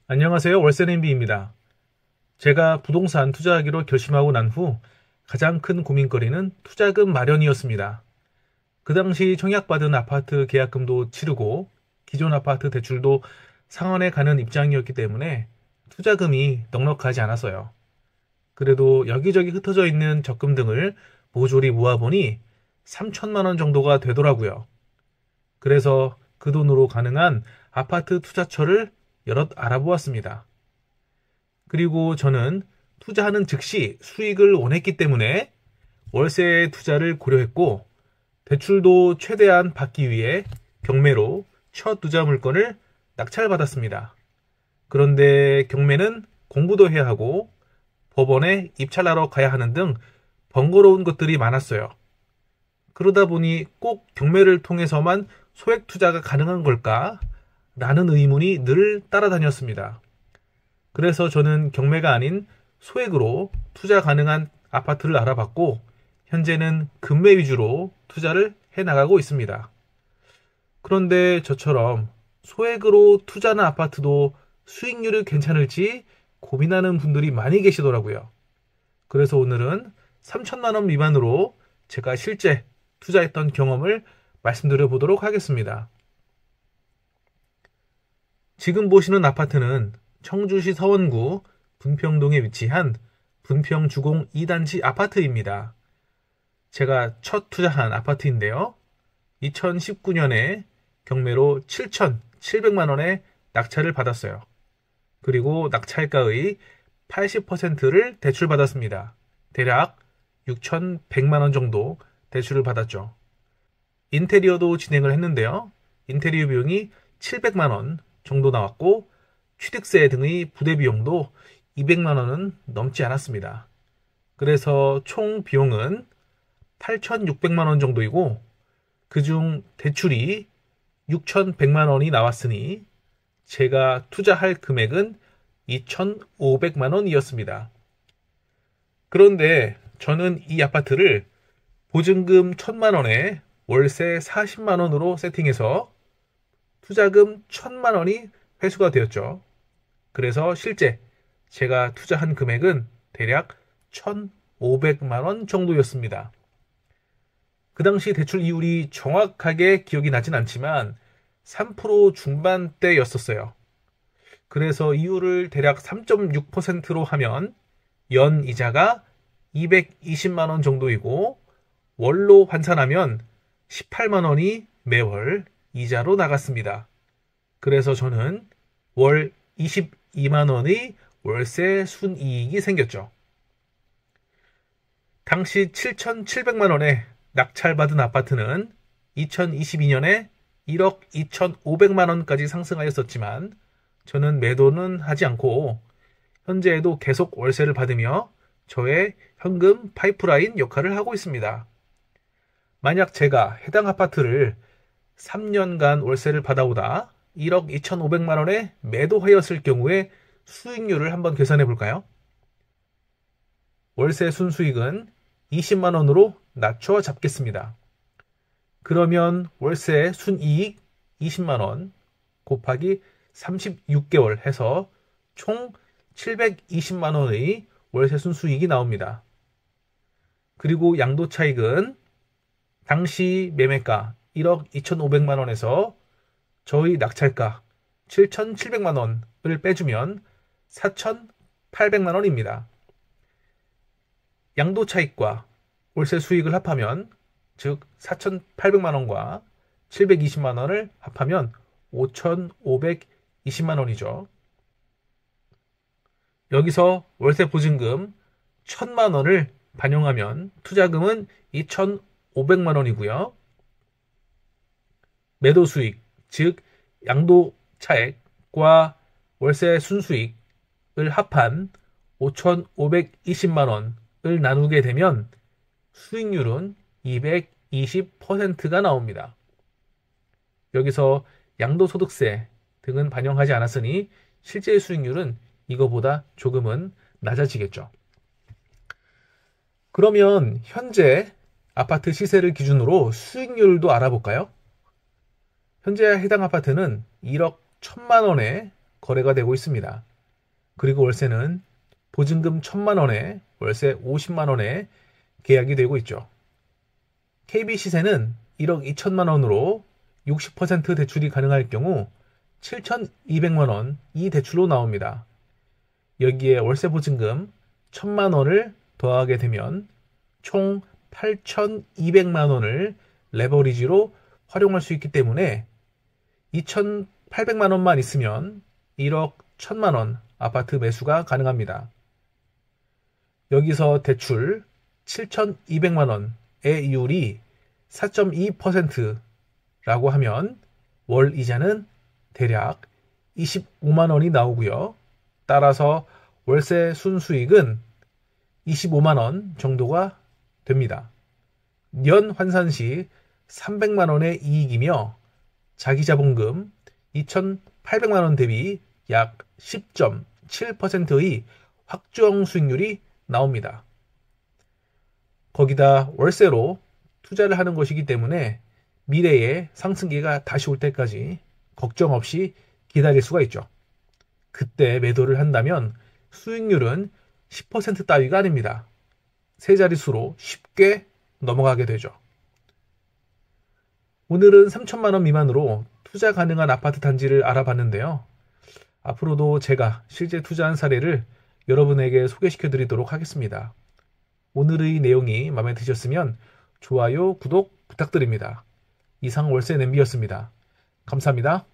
안녕하세요. 월세님비입니다. 제가 부동산 투자하기로 결심하고 난 후 가장 큰 고민거리는 투자금 마련이었습니다. 그 당시 청약받은 아파트 계약금도 치르고 기존 아파트 대출도 상환해 가는 입장이었기 때문에 투자금이 넉넉하지 않았어요. 그래도 여기저기 흩어져 있는 적금 등을 모조리 모아보니 3천만 원 정도가 되더라고요. 그래서 그 돈으로 가능한 아파트 투자처를 여럿 알아보았습니다. 그리고 저는 투자하는 즉시 수익을 원했기 때문에 월세 투자를 고려했고, 대출도 최대한 받기 위해 경매로 첫 투자 물건을 낙찰받았습니다. 그런데 경매는 공부도 해야 하고 법원에 입찰하러 가야 하는 등 번거로운 것들이 많았어요. 그러다 보니 꼭 경매를 통해서만 소액 투자가 가능한 걸까? 라는 의문이 늘 따라다녔습니다. 그래서 저는 경매가 아닌 소액으로 투자 가능한 아파트를 알아봤고, 현재는 금매 위주로 투자를 해나가고 있습니다. 그런데 저처럼 소액으로 투자하는 아파트도 수익률이 괜찮을지 고민하는 분들이 많이 계시더라고요. 그래서 오늘은 3천만 원 미만으로 제가 실제 투자했던 경험을 말씀드려 보도록 하겠습니다. 지금 보시는 아파트는 청주시 서원구 분평동에 위치한 분평주공 2단지 아파트입니다. 제가 첫 투자한 아파트인데요. 2019년에 경매로 7,700만 원의 낙찰을 받았어요. 그리고 낙찰가의 80%를 대출받았습니다. 대략 6,100만 원 정도 대출을 받았죠. 인테리어도 진행을 했는데요. 인테리어 비용이 700만 원 정도 나왔고, 취득세 등의 부대 비용도 200만 원은 넘지 않았습니다. 그래서 총 비용은 8,600만 원 정도이고, 그중 대출이 6,100만 원이 나왔으니 제가 투자할 금액은 2,500만 원이었습니다. 그런데 저는 이 아파트를 보증금 1,000만 원에 월세 40만 원으로 세팅해서 투자금 1,000만 원이 회수가 되었죠. 그래서 실제 제가 투자한 금액은 대략 1,500만 원 정도였습니다. 그 당시 대출 이율이 정확하게 기억이 나진 않지만 3% 중반대였었어요. 그래서 이율을 대략 3.6%로 하면 연 이자가 220만 원 정도이고, 월로 환산하면 18만 원이 매월 이자로 나갔습니다. 그래서 저는 월 22만 원의 월세 순이익이 생겼죠. 당시 7,700만 원에 낙찰받은 아파트는 2022년에 1억 2,500만 원까지 상승하였었지만, 저는 매도는 하지 않고 현재에도 계속 월세를 받으며 저의 현금 파이프라인 역할을 하고 있습니다. 만약 제가 해당 아파트를 3년간 월세를 받아오다 1억 2,500만 원에 매도하였을 경우에 수익률을 한번 계산해 볼까요? 월세 순수익은 20만 원으로 낮춰 잡겠습니다. 그러면 월세 순이익 20만 원 곱하기 36개월 해서 총 720만 원의 월세 순수익이 나옵니다. 그리고 양도차익은 당시 매매가 1억 2,500만 원에서 저희 낙찰가 7,700만 원을 빼주면 4,800만 원입니다. 양도차익과 월세 수익을 합하면, 즉 4,800만 원과 720만 원을 합하면 5,520만 원이죠. 여기서 월세 보증금 1,000만 원을 반영하면 투자금은 2,500만 원이고요. 매도 수익, 즉 양도 차액과 월세 순수익을 합한 5,520만 원을 나누게 되면 수익률은 220%가 나옵니다. 여기서 양도소득세 등은 반영하지 않았으니 실제 수익률은 이거보다 조금은 낮아지겠죠. 그러면 현재 아파트 시세를 기준으로 수익률도 알아볼까요? 현재 해당 아파트는 1억 1,000만 원에 거래가 되고 있습니다. 그리고 월세는 보증금 1,000만 원에 월세 50만 원에 계약이 되고 있죠. KB 시세는 1억 2천만 원으로 60% 대출이 가능할 경우 7,200만 원 이 대출로 나옵니다. 여기에 월세 보증금 1,000만 원을 더하게 되면 총 8,200만 원을 레버리지로 활용할 수 있기 때문에 2,800만 원만 있으면 1억 1,000만 원 아파트 매수가 가능합니다. 여기서 대출 7,200만 원의 이율이 4.2%라고 하면 월 이자는 대략 25만 원이 나오고요. 따라서 월세 순수익은 25만 원 정도가 됩니다. 연 환산 시 300만 원의 이익이며 자기자본금 2,800만 원 대비 약 10.7%의 확정 수익률이 나옵니다. 거기다 월세로 투자를 하는 것이기 때문에 미래에 상승기가 다시 올 때까지 걱정 없이 기다릴 수가 있죠. 그때 매도를 한다면 수익률은 10% 따위가 아닙니다. 세 자릿수로 쉽게 넘어가게 되죠. 오늘은 3천만 원 미만으로 투자 가능한 아파트 단지를 알아봤는데요. 앞으로도 제가 실제 투자한 사례를 여러분에게 소개시켜 드리도록 하겠습니다. 오늘의 내용이 마음에 드셨으면 좋아요, 구독 부탁드립니다. 이상 월세 냄비였습니다. 감사합니다.